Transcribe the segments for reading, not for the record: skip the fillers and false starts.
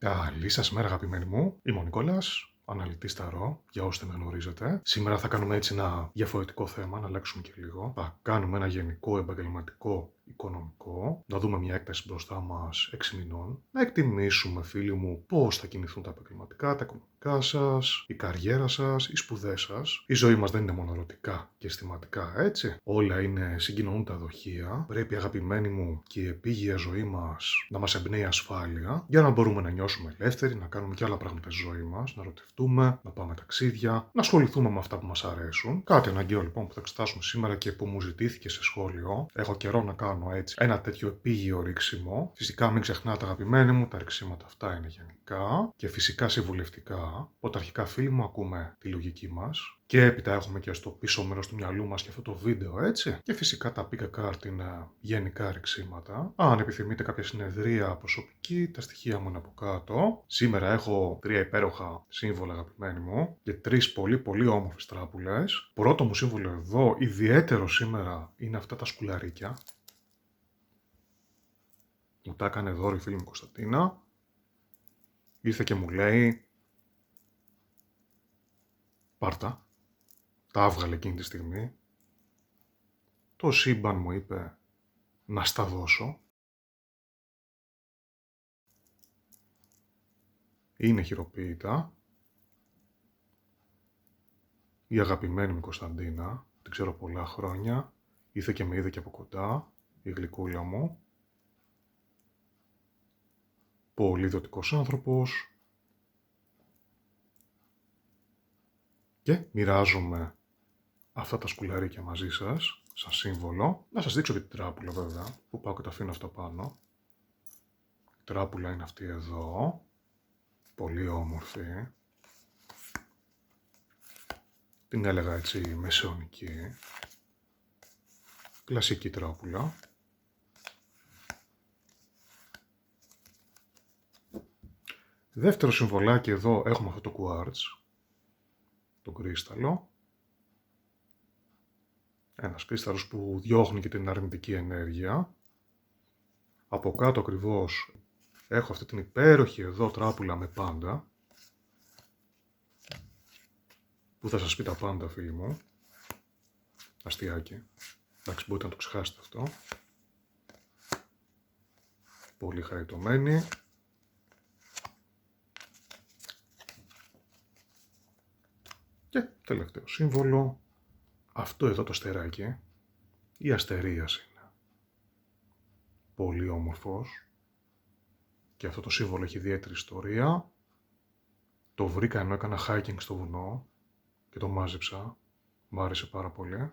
Καλή σας μέρα, αγαπημένοι μου. Είμαι ο Νικόλας, αναλυτής Ταρό, για όσοι δεν με γνωρίζετε. Σήμερα θα κάνουμε έτσι ένα διαφορετικό θέμα, να αλλάξουμε και λίγο. Θα κάνουμε ένα γενικό, επαγγελματικό, οικονομικό, να δούμε μια έκταση μπροστά μας 6 μηνών, να εκτιμήσουμε, φίλοι μου, πώς θα κινηθούν τα επαγγελματικά, τα οικονομικά σας, η καριέρα σας, οι σπουδές σας. Η ζωή μας δεν είναι μόνο ερωτικά και αισθηματικά, έτσι. Όλα είναι συγκοινωνούν τα δοχεία. Πρέπει, αγαπημένοι μου, και η επίγεια ζωή μας να μας εμπνέει ασφάλεια, για να μπορούμε να νιώσουμε ελεύθεροι, να κάνουμε και άλλα πράγματα στη ζωή μας, να ερωτευτούμε, να πάμε ταξίδια, να ασχοληθούμε με αυτά που μας αρέσουν. Κάτι αναγκαίο λοιπόν που θα εξετάσουμε σήμερα και που μου ζητήθηκε σε σχόλιο. Έχω καιρό να κάνω έτσι ένα τέτοιο επίγειο ρίξιμο. Φυσικά μην ξεχνάτε, αγαπημένοι μου, τα ρίξιματα αυτά είναι γενικά και φυσικά συμβουλευτικά. Οπότε αρχικά, φίλοι μου, ακούμε τη λογική μας. Και έπειτα έχουμε και στο πίσω μέρος του μυαλού μας και αυτό το βίντεο, έτσι. Και φυσικά τα pick a card είναι γενικά ρεξίματα. Αν επιθυμείτε κάποια συνεδρία προσωπική, τα στοιχεία μου είναι από κάτω. Σήμερα έχω 3 υπέροχα σύμβολα, αγαπημένοι μου, και 3 πολύ όμορφες τράπουλες. Πρώτο μου σύμβολο εδώ, ιδιαίτερο σήμερα, είναι αυτά τα σκουλαρίκια. Μου τα έκανε δώρο η φίλη μου Κωνσταντίνα. Ήρθε και μου λέει, πάρτα. Τα έβγαλε εκείνη τη στιγμή. Το σύμπαν μου είπε να στα δώσω. Είναι χειροποίητα. Η αγαπημένη μου Κωνσταντίνα, την ξέρω πολλά χρόνια, ήρθε και με είδε και από κοντά, η γλυκούλα μου. Πολύ δοτικός άνθρωπος. Και μοιράζομαι αυτά τα σκουλαρίκια μαζί σας, σαν σύμβολο. Να σας δείξω και την τράπουλα βέβαια, που πάω και τα αφήνω αυτά πάνω. Η τράπουλα είναι αυτή εδώ. Πολύ όμορφη. Την έλεγα έτσι μεσαιωνική. Κλασική τράπουλα. Δεύτερο συμβολάκι εδώ έχουμε αυτό το quartz. Το κρίσταλο. Ένας κρίσταλος που διώχνει και την αρνητική ενέργεια. Από κάτω ακριβώς έχω αυτή την υπέροχη εδώ τράπουλα με πάντα. Που θα σας πει τα πάντα, φίλοι μου. Αστιάκι. Εντάξει, μπορείτε να το ξεχάσετε αυτό. Πολύ χαριτωμένη. Και τελευταίο σύμβολο. Αυτό εδώ το αστεράκι. Η αστερίας είναι. Πολύ όμορφος. Και αυτό το σύμβολο έχει ιδιαίτερη ιστορία. Το βρήκα ενώ έκανα hiking στο βουνό και το μάζεψα. Μ' άρεσε πάρα πολύ.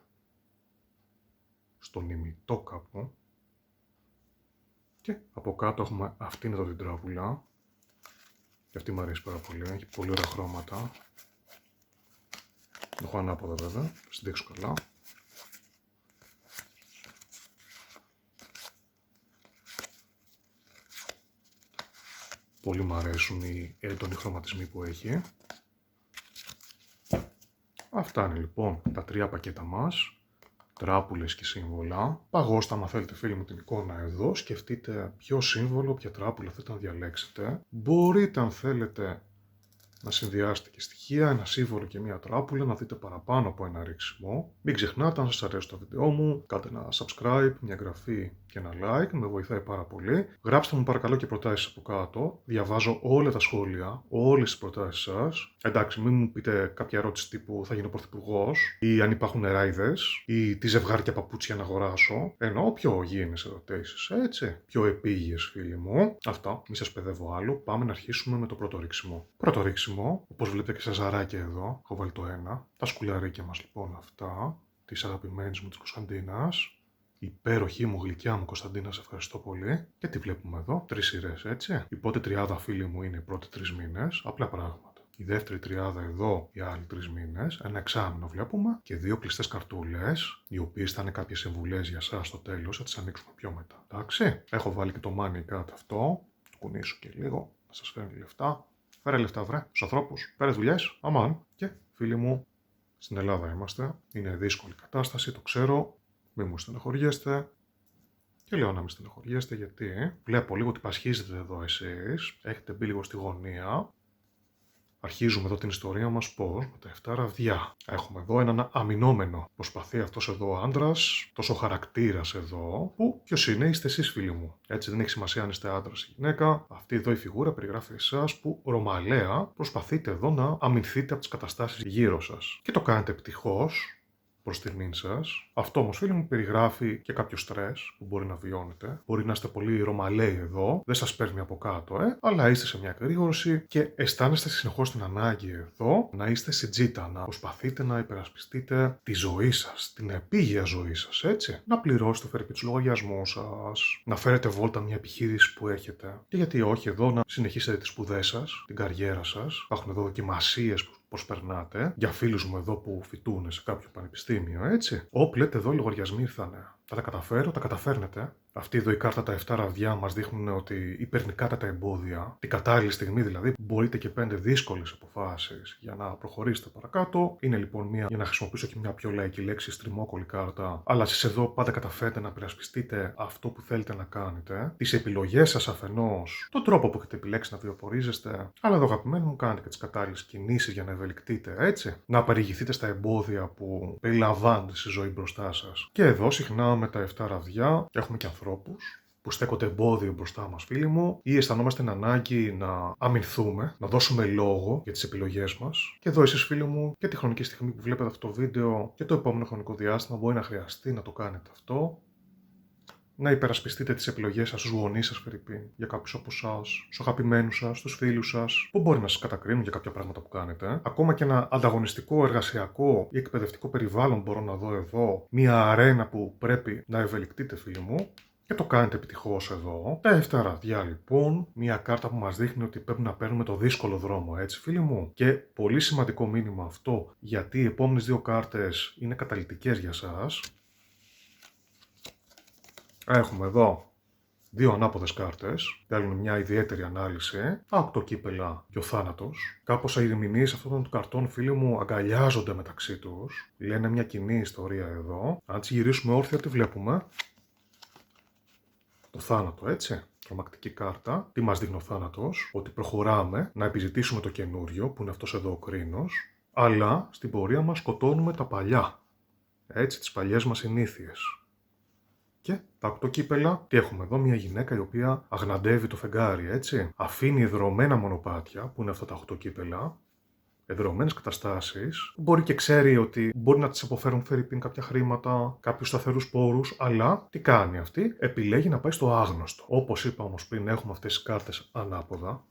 Στον ημιτό κάπου. Και από κάτω έχουμε αυτήν εδώ την τράπουλα. Και αυτή μου αρέσει πάρα πολύ. Έχει πολύ ωραία χρώματα. Το έχω ανάποδα βέβαια. Θα σας δείξω καλά. Πολύ μου αρέσουν οι έντονοι χρωματισμοί που έχει. Αυτά είναι λοιπόν τα 3 πακέτα μας. Τράπουλες και σύμβολα. Παγώστε, άμα θέλετε, φίλοι μου, την εικόνα εδώ. Σκεφτείτε ποιο σύμβολο, ποια τράπουλα θέλετε να διαλέξετε. Μπορείτε, αν θέλετε, να συνδυάσετε και στοιχεία, ένα σύμβολο και μία τράπουλα, να δείτε παραπάνω από ένα ρίξιμο. Μην ξεχνάτε, αν σας αρέσει το βίντεό μου, κάντε ένα subscribe, μια εγγραφή και ένα like, με βοηθάει πάρα πολύ. Γράψτε μου παρακαλώ και προτάσεις από κάτω. Διαβάζω όλα τα σχόλια, όλες τις προτάσεις σας. Εντάξει, μην μου πείτε κάποια ερώτηση τύπου θα γίνω πρωθυπουργός, ή αν υπάρχουν ράιδες, ή τι ζευγάρια παπούτσια να αγοράσω. Εννοώ πιο γήινες ερωτήσεις, έτσι. Πιο επίγειες, φίλοι μου. Αυτά, μη σας παιδεύω άλλο. Πάμε να αρχίσουμε με το πρώτο ρίξιμο. Πρώτο ρίξιμο, όπως βλέπετε και σε ζαράκια εδώ, έχω βάλει το ένα. Τα σκουλαρίκια μας λοιπόν αυτά, της αγαπημένης μου της Κωνσταντίνας. Υπέροχη μου, γλυκιά μου Κωνσταντίνα, σε ευχαριστώ πολύ. Και τι βλέπουμε εδώ, 3 σειρές, έτσι. Η πρώτη τριάδα, φίλοι μου, είναι οι πρώτοι 3 μήνες, απλά πράγματα. Η δεύτερη τριάδα εδώ, οι άλλοι 3 μήνες, ένα εξάμηνο βλέπουμε και 2 κλειστές καρτούλες, οι οποίες θα είναι κάποιες συμβουλές για εσάς στο τέλος, θα τις ανοίξουμε πιο μετά. Εντάξει. Έχω βάλει και το money κάτω αυτό, το κουνήσω και λίγο, να σας φέρνει λεφτά. Φέρε λεφτά, βρε, στους ανθρώπους. Φέρε δουλειές, αμάν. Και φίλοι μου, στην Ελλάδα είμαστε. Είναι δύσκολη κατάσταση, το ξέρω. Μην μου στεναχωριέστε. Και λέω να μην στενοχωριέστε, γιατί βλέπω λίγο ότι πασχίζετε εδώ εσείς. Έχετε μπει λίγο στη γωνία. Αρχίζουμε εδώ την ιστορία μας πώς, με τα 7 ραβδιά. Έχουμε εδώ έναν αμυνόμενο. Προσπαθεί αυτός εδώ ο άντρας, τόσο χαρακτήρας εδώ, που ποιος είναι, είστε εσείς φίλοι μου. Έτσι δεν έχει σημασία αν είστε άντρας ή γυναίκα. Αυτή εδώ η φιγούρα περιγράφει εσάς που ρωμαλαία προσπαθείτε εδώ να αμυνθείτε από τις καταστάσεις γύρω σας. Και το κάνετε επιτυχώς. Προς τιμήν σας. Αυτό όμως, φίλοι μου, περιγράφει και κάποιο στρες που μπορεί να βιώνετε. Μπορεί να είστε πολύ ρωμαλαίοι εδώ, δεν σας παίρνει από κάτω, αλλά είστε σε μια εκρήγορση και αισθάνεστε συνεχώς την ανάγκη εδώ να είστε σε τζίτα, να προσπαθείτε να υπερασπιστείτε τη ζωή σας, την επίγεια ζωή σας, έτσι. Να πληρώσετε φέρετε τους λογαριασμούς σας, να φέρετε βόλτα μια επιχείρηση που έχετε. Και γιατί όχι εδώ να συνεχίσετε τις σπουδές σας, την καριέρα σας. Υπάρχουν εδώ δοκιμασίες που πώς περνάτε, για φίλους μου εδώ που φοιτούν σε κάποιο πανεπιστήμιο, έτσι. Όπ, λέτε εδώ οι λογαριασμοί ήρθανε. Θα τα καταφέρω, τα καταφέρνετε. Αυτή εδώ η κάρτα τα 7 ραβδιά μας δείχνουν ότι υπερνικάτε τα εμπόδια. Την κατάλληλη στιγμή δηλαδή μπορείτε και 5 δύσκολες αποφάσεις για να προχωρήσετε παρακάτω. Είναι λοιπόν μια, για να χρησιμοποιήσω και μια πιο λαϊκή λέξη, στριμόκολη κάρτα. Αλλά εσείς εδώ πάντα καταφέρετε να περασπιστείτε αυτό που θέλετε να κάνετε. Τις επιλογές σας αφενός, τον τρόπο που έχετε επιλέξει να βιοπορίζεστε. Αλλά εδώ αγαπημένοι μου κάνετε και τις κατάλληλες κινήσεις για να ευελικτείτε, έτσι. Να παρηγηθείτε στα εμπόδια που περιλαμβάνονται στη ζωή μπροστά σας. Και εδώ συχνά με τα 7 ραβδιά έχουμε και ανθρώπους που στέκονται εμπόδιο μπροστά μας, φίλοι μου, ή αισθανόμαστε την ανάγκη να αμυνθούμε, να δώσουμε λόγο για τις επιλογές μας. Και εδώ εσείς, φίλοι μου, και τη χρονική στιγμή που βλέπετε αυτό το βίντεο και το επόμενο χρονικό διάστημα μπορεί να χρειαστεί να το κάνετε αυτό. Να υπερασπιστείτε τις επιλογές σας στους γονείς σας, φερειπίν, για κάποιους από εσάς, στους αγαπημένους σας, στους φίλους σας, που μπορεί να σας κατακρίνουν για κάποια πράγματα που κάνετε. Ακόμα και ένα ανταγωνιστικό, εργασιακό ή εκπαιδευτικό περιβάλλον μπορώ να δω εδώ, μια αρένα που πρέπει να ευελικτείτε, φίλοι μου. Και το κάνετε επιτυχώς εδώ. Τα 7 ραβδιά λοιπόν, μια κάρτα που μας δείχνει ότι πρέπει να παίρνουμε το δύσκολο δρόμο, έτσι φίλοι μου. Και πολύ σημαντικό μήνυμα αυτό, γιατί οι επόμενες δύο κάρτες είναι καταλυτικές για σας. Έχουμε εδώ δύο ανάποδες κάρτες, θέλουν μια ιδιαίτερη ανάλυση. Τα 8 κύπελα και ο θάνατος. Κάπως οι ερμηνείς αυτών των καρτών, φίλοι μου, αγκαλιάζονται μεταξύ τους. Λένε μια κοινή ιστορία εδώ. Αν τις γυρίσουμε όρθια, τι βλέπουμε? Το θάνατο, έτσι. Τρομακτική κάρτα. Τι μας δείχνει ο θάνατος? Ότι προχωράμε να επιζητήσουμε το καινούριο, που είναι αυτός εδώ ο κρίνος, αλλά στην πορεία μας σκοτώνουμε τα παλιά. Έτσι, τις παλιές μας συνήθειες. Και τα 8 κύπελα, τι έχουμε εδώ? Μια γυναίκα η οποία αγναντεύει το φεγγάρι, έτσι. Αφήνει εδρωμένα μονοπάτια, που είναι αυτά τα 8 κύπελα, εδρωμένες καταστάσεις, που μπορεί και ξέρει ότι μπορεί να τις αποφέρουν φερειπίν κάποια χρήματα, κάποιους σταθερούς πόρους, αλλά τι κάνει αυτή? Επιλέγει να πάει στο άγνωστο. Όπως είπα όμως πριν, έχουμε αυτές τις κάρτες ανάποδα.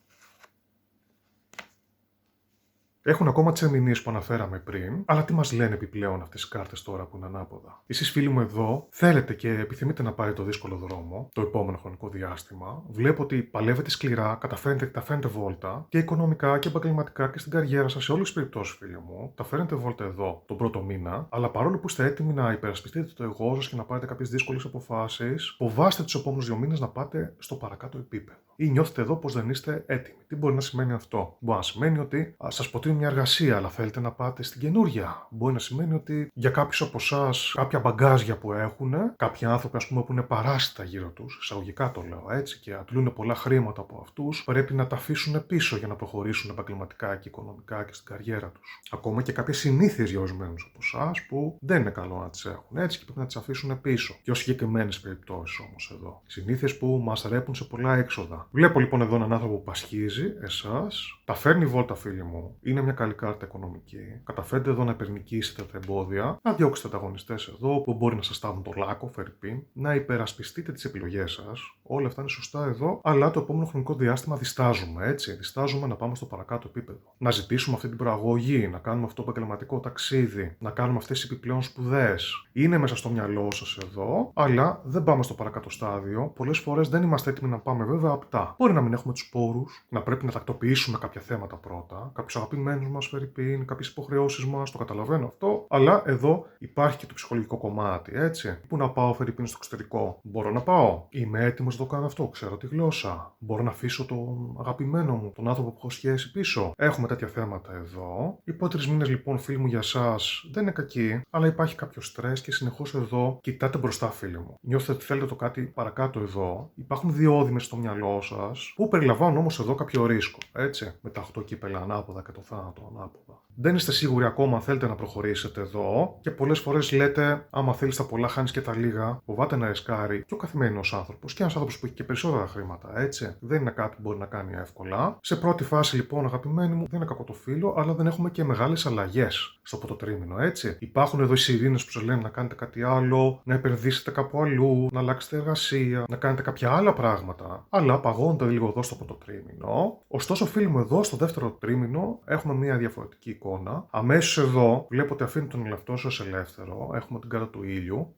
Έχουν ακόμα τις ερμηνείες που αναφέραμε πριν, αλλά τι μας λένε επιπλέον αυτές οι κάρτες τώρα που είναι ανάποδα? Εσείς, φίλοι μου, εδώ θέλετε και επιθυμείτε να πάρετε το δύσκολο δρόμο το επόμενο χρονικό διάστημα. Βλέπω ότι παλεύετε σκληρά, καταφέρνετε και τα φέρνετε βόλτα και οικονομικά και επαγγελματικά και στην καριέρα σας, σε όλες τις περιπτώσεις, φίλοι μου. Τα φέρνετε βόλτα εδώ τον πρώτο μήνα, αλλά παρόλο που είστε έτοιμοι να υπερασπιστείτε το εγώ σας και να πάρετε κάποιες δύσκολες αποφάσεις, φοβάστε τους επόμενους 2 μήνες να πάτε στο παρακάτω επίπεδο. Ή νιώθετε εδώ πως δεν είστε έτοιμοι. Τι μπορεί να σημαίνει αυτό? Μπορεί να σημαίνει ότι σας προτείνουν μια εργασία, αλλά θέλετε να πάτε στην καινούρια. Μπορεί να σημαίνει ότι για κάποιους από εσάς, κάποια μπαγκάζια που έχουν, κάποιοι άνθρωποι, ας πούμε, που είναι παράσιτα γύρω τους, εισαγωγικά το λέω έτσι, και αντλούν πολλά χρήματα από αυτούς, πρέπει να τα αφήσουν πίσω για να προχωρήσουν επαγγελματικά και οικονομικά και στην καριέρα τους. Ακόμα και κάποιες συνήθειες για ορισμένους από εσάς που δεν είναι καλό να τις έχουν, έτσι, και πρέπει να τις αφήσουν πίσω. Πιο συγκεκριμένες περιπτώσεις όμως εδώ. Συνήθειες που μας ρέπουν σε πολλά έξοδα. Βλέπω λοιπόν εδώ έναν άνθρωπο που πασχίζει εσάς, τα φέρνει βόλτα, φίλοι μου. Είναι μια καλή κάρτα οικονομική. Καταφέρετε εδώ να υπερνικήσετε τα εμπόδια, να διώξετε ανταγωνιστές εδώ που μπορεί να σας στάβουν το λάκκο, φερειπίν, να υπερασπιστείτε τις επιλογές σας. Όλα αυτά είναι σωστά εδώ, αλλά το επόμενο χρονικό διάστημα διστάζουμε, έτσι. Διστάζουμε να πάμε στο παρακάτω επίπεδο. Να ζητήσουμε αυτή την προαγωγή, να κάνουμε αυτό το επαγγελματικό ταξίδι, να κάνουμε αυτές τις επιπλέον σπουδές. Είναι μέσα στο μυαλό σας εδώ, αλλά δεν πάμε στο παρακάτω στάδιο. Πολλές φορές δεν είμαστε έτοιμοι να πάμε, βέβαια, απτά. Μπορεί να μην έχουμε τους πόρους, να πρέπει να τακτοποιήσουμε κάποια θέματα πρώτα, κάποιους αγαπημένους μας, φερειπίν, κάποιες υποχρεώσεις μας, το καταλαβαίνω αυτό, αλλά εδώ υπάρχει και το ψυχολογικό κομμάτι, έτσι. Πού να πάω, φερειπίν, στο εξωτερικό? Μπορώ να πάω? Είμαι έτοιμος το κάνω αυτό, ξέρω τη γλώσσα. Μπορώ να αφήσω τον αγαπημένο μου, τον άνθρωπο που έχω σχέση πίσω. Έχουμε τέτοια θέματα εδώ. Οι πρώτοι 3 μήνες λοιπόν, φίλοι μου, για εσάς δεν είναι κακοί, αλλά υπάρχει κάποιο στρες και συνεχώς εδώ κοιτάτε μπροστά, φίλοι μου. Νιώθετε ότι θέλετε το κάτι παρακάτω εδώ. Υπάρχουν διόδοι μες στο μυαλό σας που περιλαμβάνουν όμως εδώ κάποιο ρίσκο. Έτσι, με τα 8 κύπελα ανάποδα και το θάνατο ανάποδα. Δεν είστε σίγουροι ακόμα αν θέλετε να προχωρήσετε εδώ και πολλές φορές λέτε, άμα θέλεις τα πολλά, χάνεις και τα λίγα. Φοβάται να ρισκάρει και ο καθημερινός άνθρωπος και ένας άνθρωπος που έχει και περισσότερα χρήματα, έτσι. Δεν είναι κάτι που μπορεί να κάνει εύκολα. Σε πρώτη φάση, λοιπόν, αγαπημένοι μου, δεν είναι κακό το φύλλο, αλλά δεν έχουμε και μεγάλες αλλαγές στο πρώτο τρίμηνο, έτσι. Υπάρχουν εδώ οι σιρήνες που σας λένε να κάνετε κάτι άλλο, να επενδύσετε κάπου αλλού, να αλλάξετε εργασία, να κάνετε κάποια άλλα πράγματα. Αλλά παγώνετε λίγο εδώ στο πρώτο τρίμηνο. Ωστόσο, φίλοι μου, εδώ στο δεύτερο τρίμηνο έχουμε μια διαφορετική εικόνα. Αμέσως εδώ βλέπω ότι αφήνει τον εαυτό σας ελεύθερο. Έχουμε την κάρτα του ήλιου.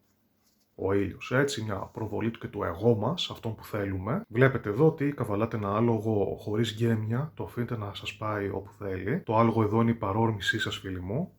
Ο ήλιος, έτσι, μια προβολή του και του εγώ μας, αυτόν που θέλουμε. Βλέπετε εδώ ότι καβαλάτε ένα άλογο χωρίς γέμια, το αφήνετε να σας πάει όπου θέλει. Το άλογο εδώ είναι η παρόρμησή σας, φίλοι μου.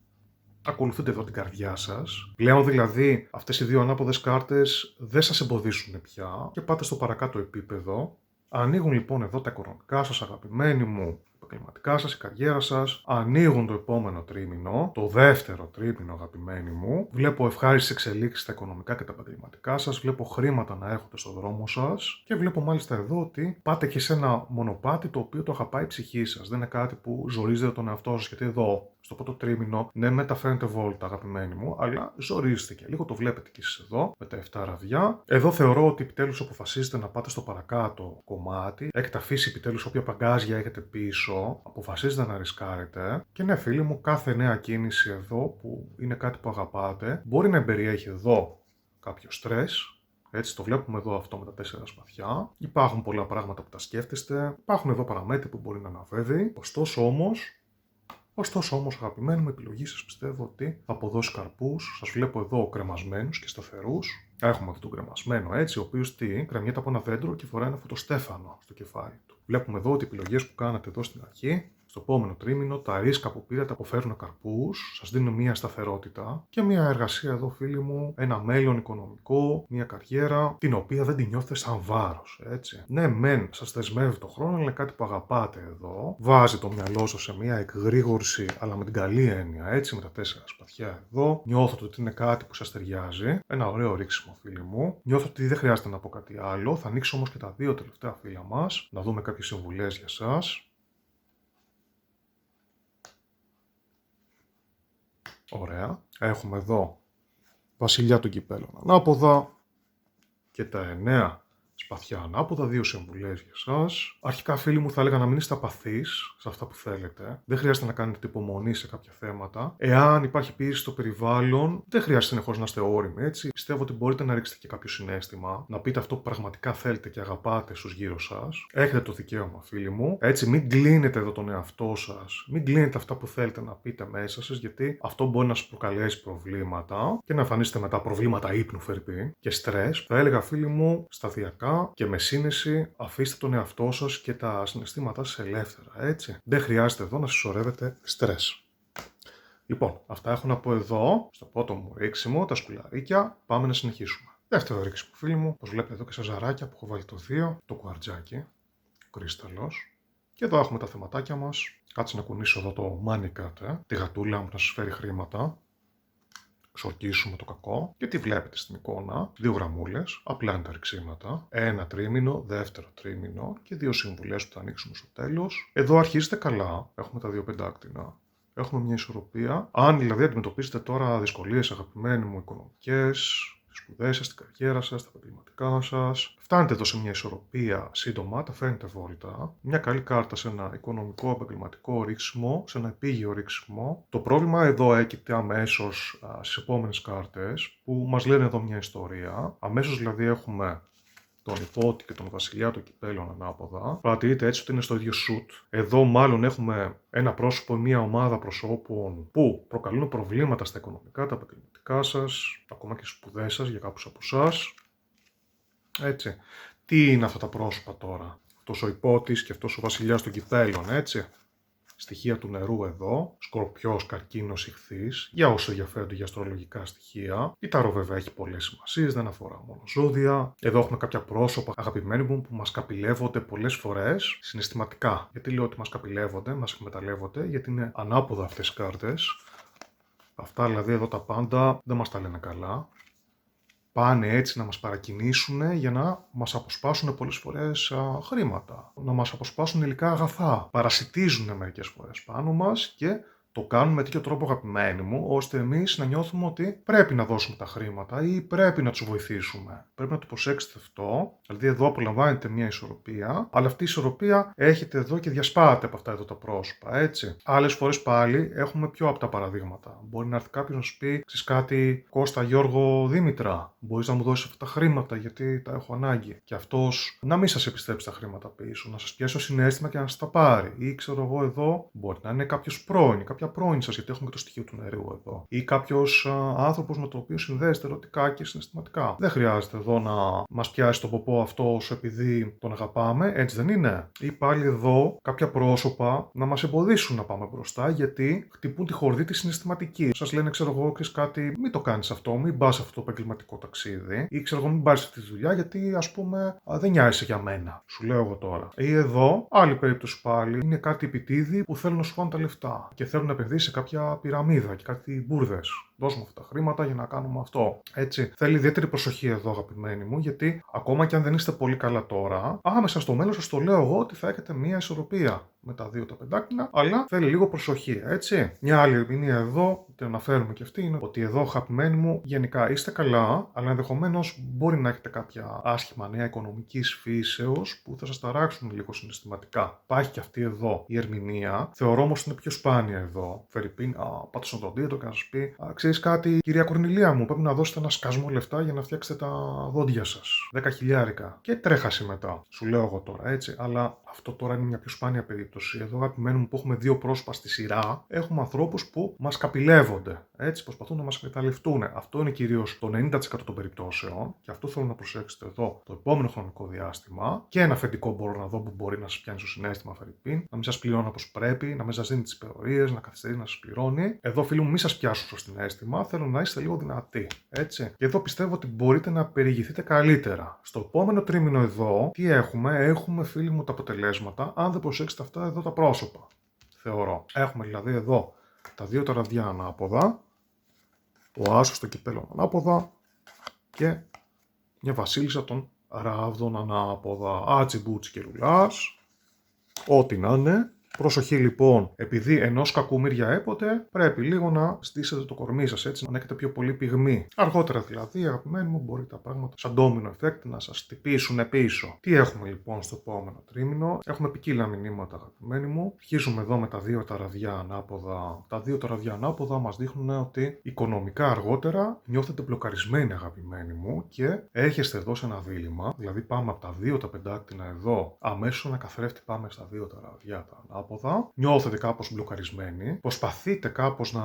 Ακολουθείτε εδώ την καρδιά σας. Πλέον δηλαδή αυτές οι δύο ανάποδες κάρτες δεν σας εμποδίσουν πια και πάτε στο παρακάτω επίπεδο. Ανοίγουν λοιπόν εδώ τα οικονομικά σας, αγαπημένοι μου, επαγγελματικά σας, η καριέρα σας. Ανοίγουν το επόμενο τρίμηνο, το δεύτερο τρίμηνο, αγαπημένοι μου. Βλέπω ευχάριστες εξελίξεις στα οικονομικά και τα επαγγελματικά σας. Βλέπω χρήματα να έρχονται στο δρόμο σας. Και βλέπω μάλιστα εδώ ότι πάτε και σε ένα μονοπάτι το οποίο το αγαπάει η ψυχή σας. Δεν είναι κάτι που ζορίζετε τον εαυτό σας, γιατί εδώ στο πρώτο τρίμηνο, ναι, μεταφέρετε βόλτα, αγαπημένοι μου, αλλά ζορίζετε και λίγο, το βλέπετε κι εσείς εδώ, με τα 7 ραβδιά. Εδώ θεωρώ ότι επιτέλους αποφασίζετε να πάτε στο παρακάτω κομμάτι. Έχετε αφήσει επιτέλους όποια παγκάζια έχετε πίσω, αποφασίζετε να ρισκάρετε. Και ναι, φίλοι μου, κάθε νέα κίνηση εδώ που είναι κάτι που αγαπάτε, μπορεί να εμπεριέχει εδώ κάποιο στρες. Έτσι, το βλέπουμε εδώ αυτό με τα 4 σπαθιά. Υπάρχουν πολλά πράγματα που τα σκέφτεστε. Υπάρχουν εδώ παραμέτροι που μπορεί να αναβέβει. Ωστόσο όμως, αγαπημένοι μου, η επιλογή σας πιστεύω ότι θα αποδώσει καρπούς. Σας βλέπω εδώ κρεμασμένους και σταθερούς. Έχουμε αυτόν τον κρεμασμένο, έτσι, ο οποίος κρεμιέται από ένα δέντρο και φοράει ένα φωτοστέφανο στο κεφάλι του. Βλέπουμε εδώ ότι οι επιλογές που κάνατε εδώ στην αρχή, στο επόμενο τρίμηνο, τα ρίσκα που πήρατε αποφέρουν καρπούς, σας δίνουν μια σταθερότητα και μια εργασία εδώ, φίλοι μου, ένα μέλλον οικονομικό, μια καριέρα, την οποία δεν την νιώθετε σαν βάρος, έτσι. Ναι, μεν σας δεσμεύει το χρόνο, αλλά είναι κάτι που αγαπάτε εδώ. Βάζει το μυαλό σας σε μια εκγρήγορση, αλλά με την καλή έννοια, έτσι, με τα 4 σπαθιά εδώ. Νιώθω ότι είναι κάτι που σας ταιριάζει. Ένα ωραίο ρίξιμο, φίλοι μου. Νιώθω ότι δεν χρειάζεται να πω κάτι άλλο. Θα ανοίξω όμως και τα 2 τελευταία φύλλα μας, να δούμε κάποιες συμβουλές για σας. Ωραία. Έχουμε εδώ βασιλιά των κυπέλων ανάποδα και τα 9 σπαθιά ανάποδα, 2 συμβουλές για εσάς. Αρχικά, φίλοι μου, θα έλεγα να μην είστε απαθείς σε αυτά που θέλετε. Δεν χρειάζεται να κάνετε υπομονή σε κάποια θέματα. Εάν υπάρχει πίεση στο περιβάλλον, δεν χρειάζεται συνεχώς να είστε όριμοι, έτσι. Πιστεύω ότι μπορείτε να ρίξετε και κάποιο συναίσθημα, να πείτε αυτό που πραγματικά θέλετε και αγαπάτε στους γύρω σας. Έχετε το δικαίωμα, φίλοι μου. Έτσι, μην κλείνετε εδώ τον εαυτό σας. Μην κλείνετε αυτά που θέλετε να πείτε μέσα σας, γιατί αυτό μπορεί να σας προκαλέσει προβλήματα και να εμφανίσετε μετά προβλήματα ύπνου, φερπή και στρες. Θα έλεγα, φίλοι μου, σταδιακά και με σύνεση, αφήστε τον εαυτό σας και τα συναισθήματά σας ελεύθερα, έτσι. Δεν χρειάζεται εδώ να συσσωρεύετε στρες. Λοιπόν, αυτά έχω να πω εδώ, στο πρώτο μου ρίξιμο, τα σκουλαρίκια. Πάμε να συνεχίσουμε. Δεύτερο ρίξιμο, φίλοι μου, όπως βλέπετε εδώ και σε ζαράκια που έχω βάλει το 2, το κουαρτζάκι, ο κρίσταλος. Και εδώ έχουμε τα θεματάκια μας. Κάτσε να κουνήσω εδώ το money cut, τη γατούλα μου να σας φέρει χρήματα. Ξορκίσουμε το κακό και τι βλέπετε στην εικόνα, 2 γραμμούλες, απλά είναι τα ρηξίματα, ένα τρίμηνο, δεύτερο τρίμηνο και 2 συμβουλές που θα ανοίξουμε στο τέλος. Εδώ αρχίζετε καλά, έχουμε τα 2 πεντάκτηνα, έχουμε μια ισορροπία. Αν δηλαδή αντιμετωπίζετε τώρα δυσκολίες, αγαπημένοι μου, οικονομικές, στις σπουδές σας, στην καριέρα σας, στα επαγγελματικά σας, φτάνετε εδώ σε μια ισορροπία σύντομα, τα φέρνετε βόλτα. Μια καλή κάρτα σε ένα οικονομικό επαγγελματικό ρίξιμο, σε ένα επίγειο ρίξιμο. Το πρόβλημα εδώ έγκυται αμέσως στις επόμενες κάρτες που μας λένε εδώ μια ιστορία. Αμέσως δηλαδή έχουμε τον υπότη και τον βασιλιά των κυπέλων ανάποδα. Παρατηρείτε έτσι ότι είναι στο ίδιο σουτ. Εδώ μάλλον έχουμε ένα πρόσωπο ή μια ομάδα προσώπων που προκαλούν προβλήματα στα οικονομικά, τα επαγγελματικά σας, ακόμα και στις σπουδές σας για κάποιους από εσάς. Έτσι. Τι είναι αυτά τα πρόσωπα τώρα? Αυτός ο υπότης και αυτός ο βασιλιάς των κυπέλων, έτσι. Στοιχεία του νερού εδώ, Σκορπιός, Καρκίνος, Ιχθύς, για όσοι ενδιαφέρονται για αστρολογικά στοιχεία. Η Ταρό βέβαια έχει πολλές σημασίες, δεν αφορά μόνο ζώδια. Εδώ έχουμε κάποια πρόσωπα, αγαπημένοι μου, που μας καπηλεύονται πολλές φορές συναισθηματικά. Γιατί λέω ότι μας καπηλεύονται, μας εκμεταλλεύονται, γιατί είναι ανάποδα αυτές οι κάρτες. Αυτά δηλαδή εδώ τα πάντα δεν μας τα λένε καλά. Πάνε έτσι να μας παρακινήσουν για να μας αποσπάσουν πολλές φορές χρήματα, να μας αποσπάσουν υλικά αγαθά. Παρασιτίζουν μερικές φορές πάνω μας και το κάνουν με τέτοιο τρόπο, αγαπημένοι μου, ώστε εμείς να νιώθουμε ότι πρέπει να δώσουμε τα χρήματα ή πρέπει να τους βοηθήσουμε. Πρέπει να το προσέξετε αυτό. Δηλαδή, εδώ απολαμβάνετε μια ισορροπία, αλλά αυτή η ισορροπία έχετε εδώ και διασπάται από αυτά εδώ τα πρόσωπα, έτσι. Άλλες φορές πάλι έχουμε πιο απτά παραδείγματα. Μπορεί να έρθει κάποιος να σου πει: ξέρεις κάτι, Κώστα, Γιώργο, Δήμητρα, μπορείς να μου δώσεις αυτά τα χρήματα γιατί τα έχω ανάγκη. Και αυτός να μην σας επιστρέψει τα χρήματα πίσω, να σας πιάσει το συναίσθημα και να σας τα πάρει. Ή ξέρω εγώ εδώ, μπορεί να είναι κάποιος πρώην, κάποια πρώην σας, γιατί έχουμε και το στοιχείο του νερού εδώ. Ή κάποιος άνθρωπος με τον οποίο συνδέεστε ερωτικά και συναισθηματικά. Δεν χρειάζεται εδώ να μας πιάσει τον ποπό αυτός επειδή τον αγαπάμε, έτσι δεν είναι. Ή πάλι εδώ κάποια πρόσωπα να μας εμποδίσουν να πάμε μπροστά, γιατί χτυπούν τη χορδή τη συναισθηματική. Σας λένε, ξέρω εγώ, ξέρεις κάτι, μην το κάνεις αυτό, μην πας αυτό το επαγγελματικό ταξίδι. Ή ξέρω εγώ, μην πάρεις αυτή τη δουλειά, γιατί ας πούμε δεν νοιάζεσαι για μένα. Σου λέω εγώ τώρα. Ή εδώ, άλλη περίπτωση πάλι, είναι κάτι επιτίδη που θέλουν να σου φάνε τα λεφτά και θέλουν να επενδύσει σε κάποια πυραμίδα και κάτι μπουρδες. Δώσουμε αυτά τα χρήματα για να κάνουμε αυτό. Έτσι. Θέλει ιδιαίτερη προσοχή εδώ, αγαπημένοι μου, γιατί ακόμα και αν δεν είστε πολύ καλά τώρα, άμεσα στο μέλλον σας το λέω εγώ ότι θα έχετε μια ισορροπία με τα δύο τα πεντάκινα, αλλά θέλει λίγο προσοχή, έτσι. Μια άλλη ερμηνεία εδώ, την αναφέρουμε και αυτή, είναι ότι εδώ, αγαπημένοι μου, γενικά είστε καλά, αλλά ενδεχομένως μπορεί να έχετε κάποια άσχημα νέα οικονομικής φύσεως που θα σας ταράξουν λίγο συναισθηματικά. Υπάρχει και αυτή εδώ η ερμηνεία. Θεωρώ όμως είναι πιο σπάνια εδώ. Φερρυπίν, πάτε στον οδοντίατρο και να σας πει: ξέρεις κάτι, κυρία Κορνηλία μου, πρέπει να δώσετε ένα σκασμό λεφτά για να φτιάξετε τα δόντια σας. 10.000. Και τρέχασε μετά. Σου λέω εγώ τώρα, έτσι. Αλλά αυτό τώρα είναι μια πιο σπάνια περίπτωση. Εδώ, αγαπημένοι μου, που έχουμε δύο πρόσωπα στη σειρά, έχουμε ανθρώπους που μας καπηλεύονται. Έτσι, προσπαθούν να μας εκμεταλλευτούν. Αυτό είναι κυρίως το 90% των περιπτώσεων. Και αυτό θέλω να προσέξετε εδώ το επόμενο χρονικό διάστημα. Και ένα αφεντικό μπορώ να δω που μπορεί να σας πιάνει στο συναίσθημα, φερρυπίν, να μην σας πληρώνει όπως πρέπει, να μην σας δίνει τις υπερορίες, να καθυστερεί να σας πληρώνει. Εδώ, φίλοι μου, μην σας πιάσουν στο συναίσθημα. Θέλω να είστε λίγο δυνατοί. Έτσι. Και εδώ πιστεύω ότι μπορείτε να περιηγηθείτε καλύτερα. Στο επόμενο τρίμηνο εδώ, τι έχουμε, έχουμε, φίλοι μου, τα αποτελέσματα, αν δεν προσέξετε αυτά εδώ τα πρόσωπα. Θεωρώ. Έχουμε δηλαδή εδώ τα δύο τα ραβδιά ανάποδα, ο άσος στο κυπέλλο ανάποδα και μια βασίλισσα των ράβδων ανάποδα. Άτσι μπούτσι και ρουλάς, ό,τι να είναι. Προσοχή λοιπόν, επειδή ενός κακού μύρια έποτε, πρέπει λίγο να στήσετε το κορμί σας, έτσι, να έχετε πιο πολύ πυγμή. Αργότερα δηλαδή, αγαπημένοι μου, μπορεί τα πράγματα σαν ντόμινο effect να σας χτυπήσουν πίσω. Τι έχουμε λοιπόν στο επόμενο τρίμηνο? Έχουμε ποικίλα μηνύματα, αγαπημένοι μου. Αρχίζουμε εδώ με τα δύο τα ραβδιά ανάποδα. Τα δύο τα ραβδιά ανάποδα μας δείχνουν ότι οικονομικά αργότερα νιώθετε μπλοκαρισμένοι, αγαπημένοι μου, και έχετε εδώ σε ένα δίλημμα. Δηλαδή, πάμε από τα δύο τα πεντάκτηνα εδώ, αμέσως ένα καθρέφτη πάμε στα δύο τα ραβδιά τα ανάποδα. Νιώθετε κάπως μπλοκαρισμένοι. Προσπαθείτε κάπως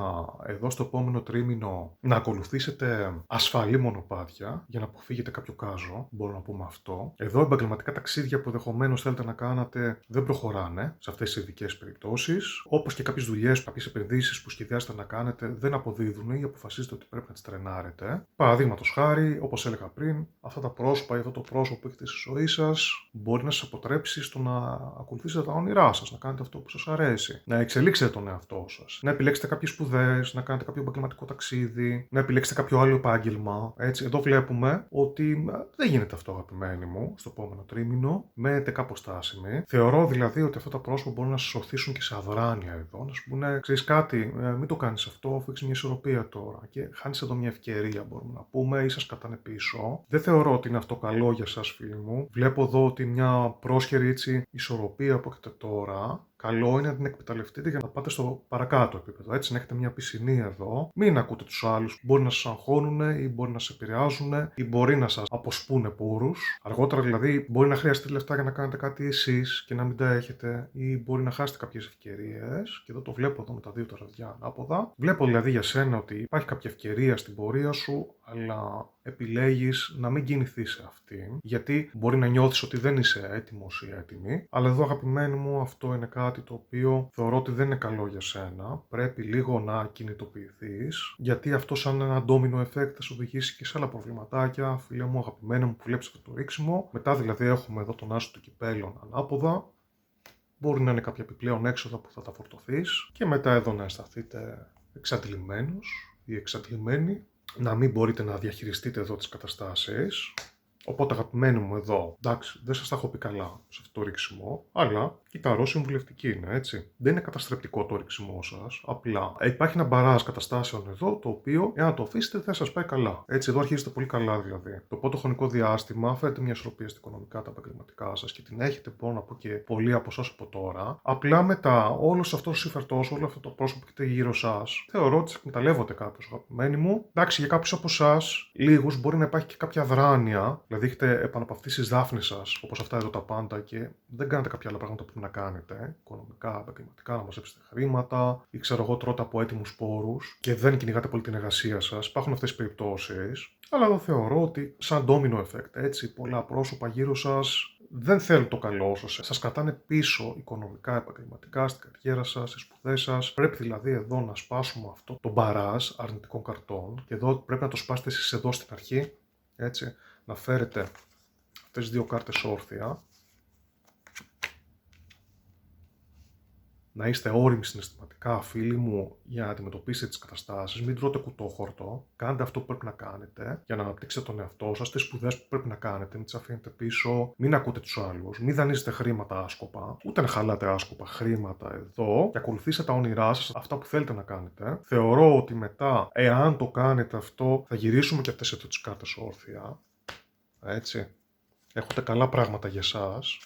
εδώ στο επόμενο τρίμηνο να ακολουθήσετε ασφαλή μονοπάτια για να αποφύγετε κάποιο κάζο. Μπορούμε να πούμε αυτό. Εδώ επαγγελματικά ταξίδια που ενδεχομένως θέλετε να κάνετε δεν προχωράνε σε αυτές τις ειδικές περιπτώσεις. Όπως και κάποιες δουλειές, κάποιες επενδύσεις που σχεδιάζετε να κάνετε δεν αποδίδουν ή αποφασίζετε ότι πρέπει να τις τρενάρετε. Παραδείγματος χάρη, όπως έλεγα πριν, αυτά τα πρόσωπα ή αυτό το πρόσωπο που έχετε στη ζωή σας μπορεί να σας αποτρέψει στο να ακολουθήσετε τα όνειρά σας, να κάνετε αυτό που σας αρέσει, να εξελίξετε τον εαυτό σας, να επιλέξετε κάποιες σπουδές, να κάνετε κάποιο επαγγελματικό ταξίδι, να επιλέξετε κάποιο άλλο επάγγελμα. Έτσι, εδώ βλέπουμε ότι δεν γίνεται αυτό, αγαπημένοι μου, στο επόμενο τρίμηνο. Μένετε κάπως στάσιμοι. Θεωρώ δηλαδή ότι αυτά τα πρόσωπα μπορούν να σας οθήσουν και σε αδράνεια εδώ, να σου πούνε: ξέρεις κάτι, μην το κάνεις αυτό, αφού έχεις μια ισορροπία τώρα. Και χάνεις εδώ μια ευκαιρία, μπορούμε να πούμε, ή σας κατάνε πίσω. Δεν θεωρώ ότι είναι αυτό καλό για σας, φίλοι μου. Βλέπω εδώ ότι μια πρόσχερη έτσι ισορροπία που έχετε τώρα, καλό είναι να την εκμεταλλευτείτε για να πάτε στο παρακάτω επίπεδο. Έτσι, να έχετε μια πισινή εδώ. Μην ακούτε τους άλλους που μπορεί να σας αγχώνουν ή μπορεί να σας επηρεάζουν ή μπορεί να σας αποσπούνε πόρους. Αργότερα δηλαδή μπορεί να χρειαστείτε λεφτά για να κάνετε κάτι εσείς και να μην τα έχετε, ή μπορεί να χάσετε κάποιες ευκαιρίες. Και εδώ το βλέπω εδώ με τα δύο τα ραβδιά ανάποδα. Βλέπω δηλαδή για σένα ότι υπάρχει κάποια ευκαιρία στην πορεία σου, αλλά επιλέγεις να μην κινηθείς σε αυτή, γιατί μπορεί να νιώθεις ότι δεν είσαι έτοιμος ή έτοιμη, αλλά εδώ αγαπημένοι μου αυτό είναι κάτι το οποίο θεωρώ ότι δεν είναι καλό για σένα, πρέπει λίγο να κινητοποιηθείς, γιατί αυτό σαν ένα ντόμινο effect θα σου οδηγήσει και σε άλλα προβληματάκια, φίλε μου, αγαπημένοι μου που βλέπεις αυτό το ρίξιμο. Μετά δηλαδή έχουμε εδώ τον άσο των κυπέλων ανάποδα, μπορεί να είναι κάποια επιπλέον έξοδα που θα τα φορτωθείς και μετά εδώ να αισθανθείτε εξαντλημένος ή εξαντλημένοι, να μην μπορείτε να διαχειριστείτε εδώ τις καταστάσεις. Οπότε αγαπημένοι μου εδώ, εντάξει, δεν σας τα έχω πει καλά σε αυτό το ρίξιμο, αλλά κυταρό συμβουλευτική είναι, έτσι. Δεν είναι καταστρεπτικό το ρίξιμό σας, απλά υπάρχει ένα μπαράζ καταστάσεων εδώ, το οποίο, εάν το αφήσετε, δεν σας πάει καλά. Έτσι, εδώ αρχίζετε πολύ καλά δηλαδή. Το πρώτο χρονικό διάστημα φέρετε μια ισορροπία στα οικονομικά, τα επαγγελματικά σας και την έχετε, μπορώ να πω και πολλοί από εσάς από τώρα. Απλά μετά, όλος αυτός ο συμφερτός, όλο αυτό το πρόσωπο που έχετε γύρω σας, θεωρώ ότι εκμεταλλεύονται κάποιος, αγαπημένοι μου. Εντάξει, για κάποιους από εσάς, λίγους, μπορεί να υπάρχει και κάποια δράνοια. Δηλαδή, έχετε επαναπαυτίσει τις δάφνες σας, όπως αυτά εδώ τα πάντα, και δεν κάνετε κάποια άλλα πράγματα που πρέπει να κάνετε, οικονομικά, επαγγελματικά, να μαζέψετε χρήματα, ή ξέρω εγώ, τρώτε από έτοιμους πόρους και δεν κυνηγάτε πολύ την εργασία σας. Υπάρχουν αυτές τις περιπτώσεις. Αλλά εγώ θεωρώ ότι, σαν domino effect, έτσι, πολλά πρόσωπα γύρω σας δεν θέλουν το καλό σας. Σας κρατάνε πίσω οικονομικά, επαγγελματικά, στην καριέρα σας, στις σπουδές σας. Πρέπει δηλαδή εδώ να σπάσουμε αυτό το μπαράζ αρνητικών καρτών, και εδώ πρέπει να το σπάσετε εσείς εδώ στην αρχή, έτσι. Να φέρετε αυτές τις δύο κάρτες όρθια, να είστε όριμοι συναισθηματικά, φίλοι μου, για να αντιμετωπίσετε τις καταστάσεις. Μην τρώτε κουτόχορτο. Κάντε αυτό που πρέπει να κάνετε για να αναπτύξετε τον εαυτό σας, τις σπουδές που πρέπει να κάνετε. Μην τις αφήνετε πίσω, μην ακούτε τους άλλους, μην δανείζετε χρήματα άσκοπα, ούτε να χαλάτε άσκοπα χρήματα εδώ, και ακολουθήστε τα όνειρά σας, αυτά που θέλετε να κάνετε. Θεωρώ ότι μετά, εάν το κάνετε αυτό, θα γυρίσουμε και αυτές εδώ τις κάρτες όρθια. Έτσι. Έχετε καλά πράγματα για εσάς.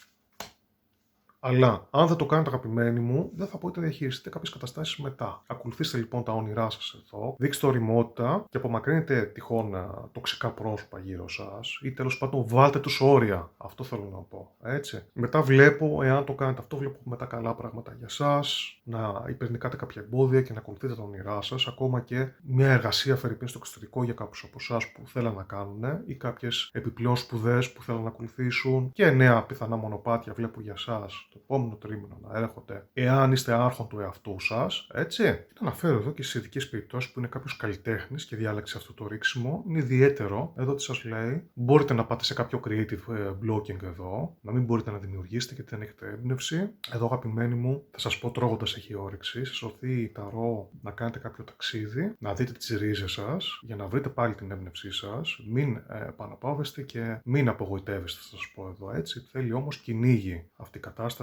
Αλλά αν δεν το κάνετε, αγαπημένοι μου, δεν θα μπορείτε να διαχειριστείτε κάποιες καταστάσεις μετά. Ακολουθήστε λοιπόν τα όνειρά σας εδώ, δείξτε ωριμότητα και απομακρύνετε τυχόν τοξικά πρόσωπα γύρω σας, ή τέλος πάντων βάλτε τους όρια. Αυτό θέλω να πω. Έτσι. Μετά βλέπω, εάν το κάνετε αυτό, βλέπω μετά καλά πράγματα για εσάς, να υπερνικάτε κάποια εμπόδια και να ακολουθείτε τα όνειρά σας, ακόμα και μια εργασία φερειπίν στο εξωτερικό για κάποιους από εσάς που θέλουν να κάνουν, ή κάποιες επιπλέον σπουδές που θέλουν να ακολουθήσουν, και νέα πιθανά μονοπάτια βλέπω για εσάς το επόμενο τρίμηνο να έρχονται, εάν είστε άρχον του εαυτού σας, έτσι. Και να αναφέρω εδώ και σε ειδικές περιπτώσεις που είναι κάποιος καλλιτέχνης και διάλεξε αυτό το ρίξιμο. Είναι ιδιαίτερο. Εδώ τι σας λέει. Μπορείτε να πάτε σε κάποιο creative blocking εδώ, να μην μπορείτε να δημιουργήσετε γιατί δεν έχετε έμπνευση. Εδώ, αγαπημένοι μου, θα σας πω τρώγοντας έχει όρεξη. Σας οθεί ταρό να κάνετε κάποιο ταξίδι, να δείτε τις ρίζες σας, για να βρείτε πάλι την έμπνευσή σας. Μην επαναπαύεστε και μην απογοητεύεστε, θα σας πω εδώ, έτσι. Θέλει όμως κυνήγι αυτή η κατάσταση.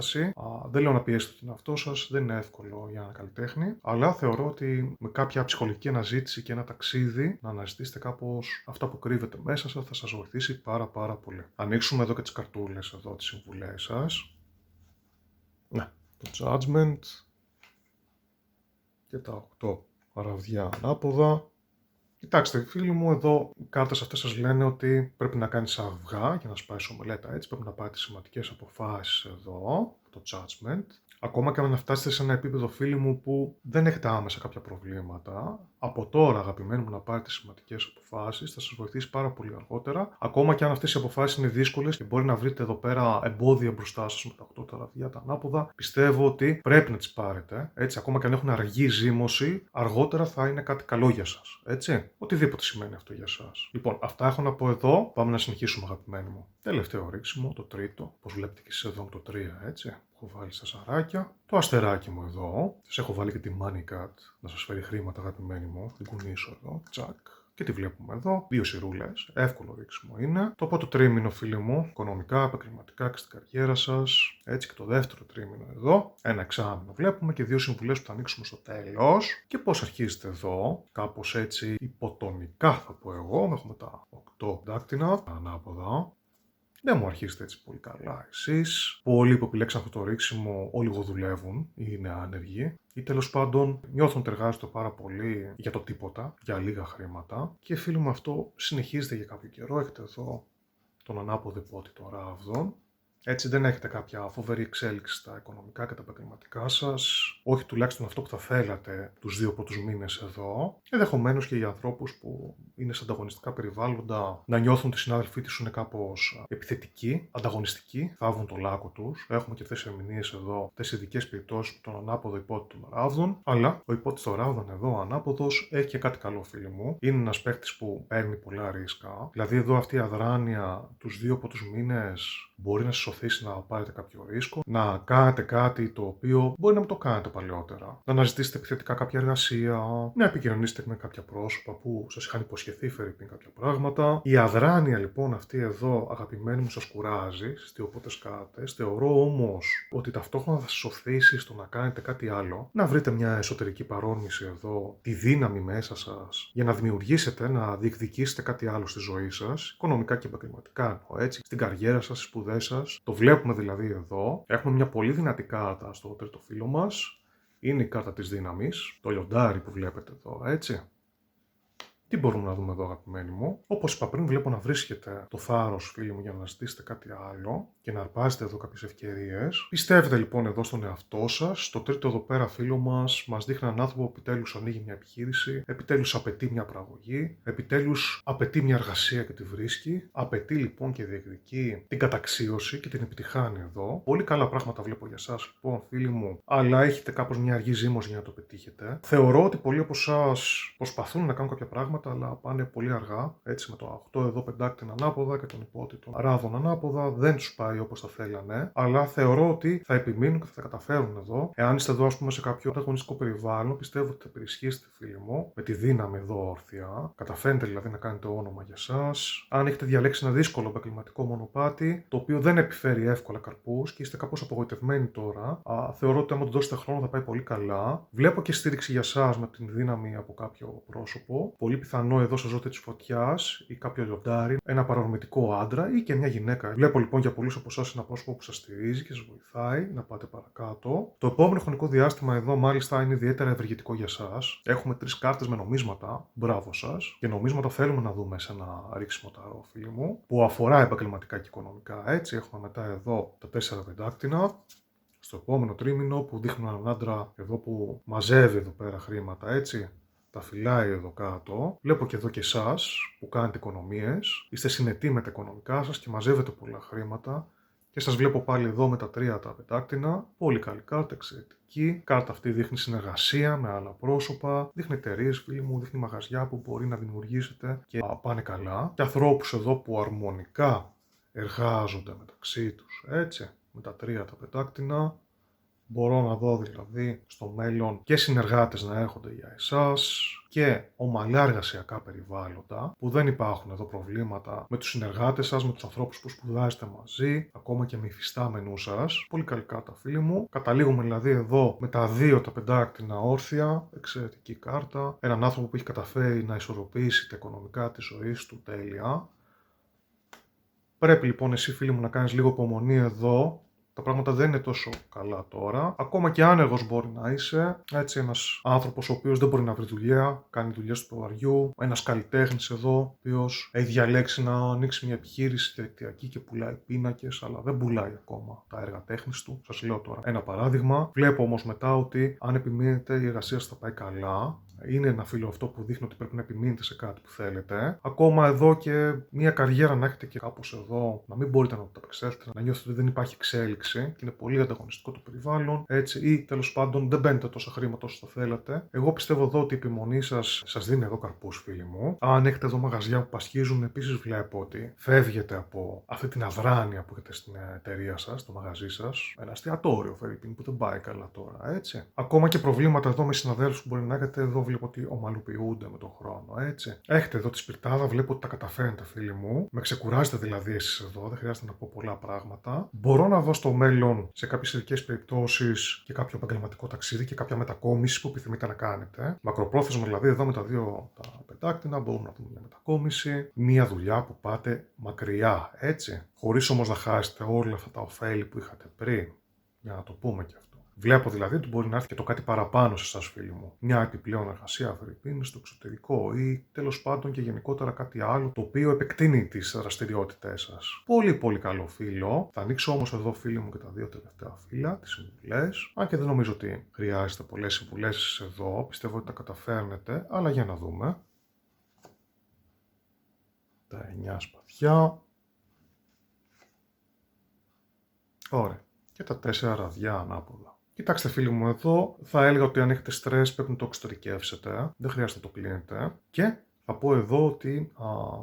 Δεν λέω να πιέσετε τον εαυτό σας, δεν είναι εύκολο για ένα καλλιτέχνη, αλλά θεωρώ ότι με κάποια ψυχολογική αναζήτηση και ένα ταξίδι να αναζητήσετε κάπως αυτά που κρύβεται μέσα σας θα σας βοηθήσει πάρα πολύ. Ανοίξουμε εδώ και τις καρτούλες εδώ, τις συμβουλές σας. Ναι, το Judgment και τα 8 αραβδιά ανάποδα. Κοιτάξτε, φίλοι μου, εδώ οι κάρτες αυτές σας λένε ότι πρέπει να κάνεις αυγά για να σπάσει ομελέτα, έτσι. Πρέπει να πάρετε σημαντικές αποφάσεις εδώ, το Judgment. Ακόμα και αν φτάσετε σε ένα επίπεδο, φίλοι μου, που δεν έχετε άμεσα κάποια προβλήματα, από τώρα, αγαπημένοι μου, να πάρετε σημαντικές αποφάσεις θα σας βοηθήσει πάρα πολύ αργότερα. Ακόμα και αν αυτές οι αποφάσεις είναι δύσκολες και μπορεί να βρείτε εδώ πέρα εμπόδια μπροστά σας με τα 8 ταραβδιά, τα ανάποδα, πιστεύω ότι πρέπει να τις πάρετε. Έτσι, ακόμα και αν έχουν αργή ζύμωση, αργότερα θα είναι κάτι καλό για σας. Έτσι, οτιδήποτε σημαίνει αυτό για σας. Λοιπόν, αυτά έχω να πω εδώ. Πάμε να συνεχίσουμε, αγαπημένοι μου. Τελευταίο ρίξιμο, το τρίτο, όπως βλέπετε και εσείς εδώ το 3, έτσι. Έχω βάλει στα σαράκια. Το αστεράκι μου εδώ. Σας έχω βάλει και τη money cut να σας φέρει χρήματα, αγαπημένοι μου. Την κουνήσω εδώ. Τσακ. Και τη βλέπουμε εδώ. 2 σιρούλες. Εύκολο ρίξιμο είναι. Το πρώτο τρίμηνο, φίλοι μου, οικονομικά, επαγγελματικά και στην καριέρα σας. Έτσι, και το δεύτερο τρίμηνο εδώ. Ένα εξάμηνο βλέπουμε και 2 συμβουλές που θα ανοίξουμε στο τέλος. Και πώς αρχίζετε εδώ. Κάπως έτσι υποτονικά θα πω εγώ. Έχουμε τα 8 δάκτυνα. Ανάποδα. Δεν μου αρχίσετε έτσι πολύ καλά εσείς. Πολλοί που επιλέξαν αυτό το ρίξιμο όλοι δουλεύουν ή είναι άνεργοι. Ή τέλος πάντων νιώθουν ότι εργάζονται πάρα πολύ για το τίποτα, για λίγα χρήματα. Και φίλοι μου, αυτό συνεχίζεται για κάποιο καιρό. Έχετε εδώ τον ανάποδο πότη των ράβδων. Έτσι δεν έχετε κάποια φοβερή εξέλιξη στα οικονομικά και τα επαγγελματικά σας. όχι τουλάχιστον αυτό που θα θέλατε τους 2 πρώτους μήνες εδώ. Ενδεχομένως και για ανθρώπους που είναι σε ανταγωνιστικά περιβάλλοντα να νιώθουν ότι οι συνάδελφοί τους είναι κάπως επιθετικοί, ανταγωνιστικοί, θάβουν το λάκκο τους. Έχουμε και αυτές τις ερμηνείες εδώ, αυτές οι ειδικές περιπτώσεις με τον ανάποδο υπότη των ράβδων. Αλλά ο υπότης των ράβδων εδώ, ο ανάποδος, έχει και κάτι καλό, φίλοι μου. Είναι ένας παίκτης που παίρνει πολλά ρίσκα. Δηλαδή, εδώ αυτή η αδράνεια τους 2 πρώτους μήνες μπορεί να σας οθήσει να πάρετε κάποιο ρίσκο, να κάνετε κάτι το οποίο μπορεί να μην το κάνετε παλαιότερα. Να αναζητήσετε επιθετικά κάποια εργασία, να επικοινωνήσετε με κάποια πρόσωπα που σας είχαν υποσχεθεί φερειπίν κάποια πράγματα. Η αδράνεια λοιπόν αυτή εδώ, αγαπημένοι μου, σας κουράζει στις 2 πρώτες κάρτες. Θεωρώ όμως ότι ταυτόχρονα θα σας οθήσει στο να κάνετε κάτι άλλο, να βρείτε μια εσωτερική παρόρμηση εδώ, τη δύναμη μέσα σας, για να δημιουργήσετε, να διεκδικήσετε κάτι άλλο στη ζωή σας, οικονομικά και επαγγελματικά, έτσι, στην καριέρα σας, στις σπουδές σας. Το βλέπουμε δηλαδή εδώ. Έχουμε μια πολύ δυνατή κάρτα στο τρίτο φίλο μας. Είναι η κάρτα της δύναμης, το λιοντάρι που βλέπετε εδώ, έτσι. Τι μπορούμε να δούμε εδώ, αγαπημένοι μου? Όπως είπα πριν, βλέπω να βρίσκεται το θάρρος, φίλοι μου, για να αναζητήσετε κάτι άλλο και να αρπάζετε εδώ κάποιες ευκαιρίες. Πιστεύετε λοιπόν εδώ στον εαυτό σας. Το τρίτο εδώ πέρα φίλο μας δείχνει έναν άνθρωπο που επιτέλους ανοίγει μια επιχείρηση, επιτέλους απαιτεί μια παραγωγή, επιτέλους απαιτεί μια εργασία και τη βρίσκει. Απαιτεί λοιπόν και διεκδικεί την καταξίωση και την επιτυχάνει εδώ. Πολύ καλά πράγματα βλέπω για εσάς λοιπόν, φίλοι μου, αλλά έχετε κάπως μια αργή ζήμωση για να το πετύχετε. Θεωρώ ότι πολλοί από εσάς προσπαθούν να κάνουν κάποια πράγματα, αλλά πάνε πολύ αργά. Έτσι, με το 8 εδώ πεντάκτηνα ανάποδα και τον υπότη των ράδων ανάποδα, δεν τους πάει όπως θα θέλανε. Αλλά θεωρώ ότι θα επιμείνουν και θα τα καταφέρουν εδώ. Εάν είστε εδώ, ας πούμε, σε κάποιο ανταγωνιστικό περιβάλλον, πιστεύω ότι θα υπερισχύσετε, φίλοι μου, με τη δύναμη εδώ όρθια. Καταφέρνετε δηλαδή να κάνετε όνομα για εσάς. Αν έχετε διαλέξει ένα δύσκολο επαγγελματικό μονοπάτι, το οποίο δεν επιφέρει εύκολα καρπούς και είστε κάπως απογοητευμένοι τώρα, θεωρώ ότι άμα του δώσετε χρόνο θα πάει πολύ καλά. Βλέπω και στήριξη για εσάς με την δύναμη από κάποιο πρόσωπο. Πολύ πιθανό εδώ στο ζώδιο της φωτιάς ή κάποιο λιοντάρι, ένα παρορμητικό άντρα ή και μια γυναίκα. Βλέπω λοιπόν για πολλούς από εσάς ένα πρόσωπο που σας στηρίζει και σας βοηθάει να πάτε παρακάτω. Το επόμενο χρονικό διάστημα εδώ μάλιστα είναι ιδιαίτερα ευεργετικό για εσάς. Έχουμε 3 κάρτες με νομίσματα. Μπράβο σας. Και νομίσματα θέλουμε να δούμε σε ένα ρίξιμο ταρό, φίλοι μου, που αφορά επαγγελματικά και οικονομικά. Έτσι, έχουμε μετά εδώ τα 4 πεντάκτηνα. Στο επόμενο τρίμηνο που δείχνουν έναν άντρα εδώ που μαζεύει εδώ πέρα χρήματα, έτσι. Τα φυλάει εδώ κάτω. Βλέπω και εδώ και εσάς που κάνετε οικονομίες. Είστε συνετοί με τα οικονομικά σας και μαζεύετε πολλά χρήματα. Και σας βλέπω πάλι εδώ με τα 3 τα πεντάκτηνα. Πολύ καλή κάρτα, εξαιρετική. Κάρτα αυτή δείχνει συνεργασία με άλλα πρόσωπα. Δείχνει εταιρείες, φίλοι μου, δείχνει μαγαζιά που μπορεί να δημιουργήσετε και πάνε καλά. Και ανθρώπους εδώ που αρμονικά εργάζονται μεταξύ τους. Έτσι, με τα 3 τα πεντάκτηνα. Μπορώ να δω δηλαδή στο μέλλον και συνεργάτες να έρχονται για εσάς και ομαλά εργασιακά περιβάλλοντα που δεν υπάρχουν εδώ προβλήματα με τους συνεργάτες σας, με τους ανθρώπους που σπουδάζετε μαζί, ακόμα και με υφιστάμενους σας. Πολύ καλή κάρτα, φίλοι μου. Καταλήγουμε δηλαδή εδώ με τα 2 τα πεντάκτηνα όρθια, εξαιρετική κάρτα. Έναν άνθρωπο που έχει καταφέρει να ισορροπήσει τα οικονομικά της ζωής του τέλεια. Πρέπει λοιπόν εσύ, φίλοι μου, να κάνεις λίγο υπομονή εδώ. Τα πράγματα δεν είναι τόσο καλά τώρα. Ακόμα και άνεργος μπορεί να είσαι. Έτσι, ένας άνθρωπος ο οποίος δεν μπορεί να βρει δουλειά, κάνει δουλειές του προβαριού. Ένας καλλιτέχνης εδώ, ο οποίος έχει διαλέξει να ανοίξει μια επιχείρηση διαδικτυακή και πουλάει πίνακες, αλλά δεν πουλάει ακόμα τα έργα τέχνης του. Σας λέω τώρα ένα παράδειγμα. Βλέπω όμως μετά ότι αν επιμείνετε, η εργασία σας θα πάει καλά. Είναι ένα φίλο αυτό που δείχνει ότι πρέπει να επιμείνετε σε κάτι που θέλετε. Ακόμα εδώ και μια καριέρα να έχετε και κάπως εδώ, να μην μπορείτε να το απεξέλθετε, να νιώθετε ότι δεν υπάρχει εξέλιξη και είναι πολύ ανταγωνιστικό το περιβάλλον, έτσι, ή τέλος πάντων δεν μπαίνετε τόσα χρήματα όσο θα θέλατε. Εγώ πιστεύω εδώ ότι η επιμονή σας δίνει εδώ καρπούς, φίλοι μου. Αν έχετε εδώ μαγαζιά που πασχίζουν, επίσης βλέπω ότι φεύγετε από αυτή την αδράνεια που έχετε στην εταιρεία σας, στο μαγαζί σας. Ένα εστιατόριο, φερειπίν, που δεν πάει καλά τώρα, έτσι. Ακόμα και προβλήματα εδώ με συναδέλφους που μπορεί να έχετε εδώ. Βλέπω ότι ομαλοποιούνται με τον χρόνο, έτσι. Έχετε εδώ τη σπιρτάδα, βλέπω ότι τα καταφέρνετε, φίλοι μου. Με ξεκουράζετε δηλαδή εσείς εδώ, δεν χρειάζεται να πω πολλά πράγματα. Μπορώ να δω στο μέλλον σε κάποιες ειδικές περιπτώσεις και κάποιο επαγγελματικό ταξίδι και κάποια μετακόμιση που επιθυμείτε να κάνετε. Μακροπρόθεσμα δηλαδή, εδώ με τα 2 τα πεντάκτηνα, μπορούμε να δούμε μια μετακόμιση. Μια δουλειά που πάτε μακριά, έτσι. Χωρίς όμως να χάσετε όλα αυτά τα ωφέλη που είχατε πριν. Για να το πούμε και αυτό. Βλέπω δηλαδή ότι μπορεί να έρθει και το κάτι παραπάνω σε εσάς, φίλοι μου. Μια επιπλέον εργασία, φερειπίν, στο εξωτερικό ή τέλος πάντων και γενικότερα κάτι άλλο το οποίο επεκτείνει τις δραστηριότητές σας. Πολύ πολύ καλό φύλλο. Θα ανοίξω όμως εδώ, φίλοι μου, και τα δύο τελευταία φύλλα, τις συμβουλές. Αν και δεν νομίζω ότι χρειάζεται πολλές συμβουλές εδώ, πιστεύω ότι τα καταφέρνετε, αλλά για να δούμε. Τα 9 σπαθιά. Ωραία. Και τα 4 ραδιά ανάποδα. Κοιτάξτε, φίλοι μου, εδώ θα έλεγα ότι αν έχετε στρες πρέπει να το εξωτερικεύσετε. Δεν χρειάζεται να το κλείνετε. Και θα πω εδώ ότι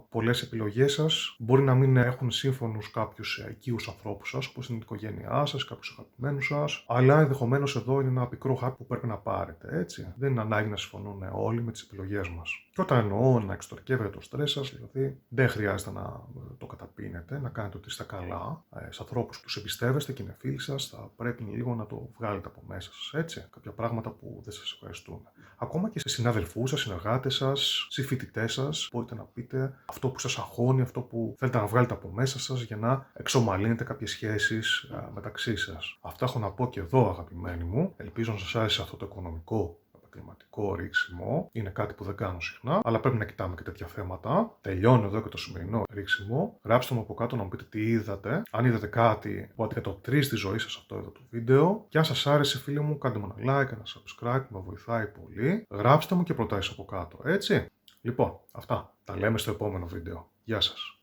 πολλές επιλογές σας μπορεί να μην έχουν σύμφωνους κάποιους οικείους ανθρώπους σας, όπως είναι η οικογένειά σας, κάποιους αγαπημένους σας, αλλά ενδεχομένως εδώ είναι ένα πικρό χάπι που πρέπει να πάρετε, έτσι. Δεν είναι ανάγκη να συμφωνούν όλοι με τις επιλογές μας. Και όταν εννοώ να εξωτερικεύετε το στρες σας, δηλαδή δεν χρειάζεται να το καταπίνετε, να κάνετε ότι είστε καλά. Σε ανθρώπους που τους εμπιστεύεστε και είναι φίλοι σας, θα πρέπει λίγο να το βγάλετε από μέσα σας, έτσι. Κάποια πράγματα που δεν σας ευχαριστούν. Ακόμα και σε συναδελφούς σας, συνεργάτες σας, σε φοιτητές σας, μπορείτε να πείτε αυτό που σας αγχώνει, αυτό που θέλετε να βγάλετε από μέσα σας για να εξομαλύνετε κάποιες σχέσεις μεταξύ σας. Αυτά έχω να πω και εδώ, αγαπημένοι μου. Ελπίζω να σας άρεσε αυτό το οικονομικό κλιματικό ρίξιμο. Είναι κάτι που δεν κάνω συχνά, αλλά πρέπει να κοιτάμε και τέτοια θέματα. Τελειώνω εδώ και το σημερινό ρίξιμο. Γράψτε μου από κάτω να μου πείτε τι είδατε. Αν είδατε κάτι που αντικατοπτρίζει τη ζωή σας αυτό εδώ το βίντεο. Και αν σας άρεσε, φίλοι μου, κάντε μου ένα like, ένα subscribe, με βοηθάει πολύ. Γράψτε μου και προτάσεις από κάτω, έτσι. Λοιπόν, αυτά. Τα λέμε στο επόμενο βίντεο. Γεια σας.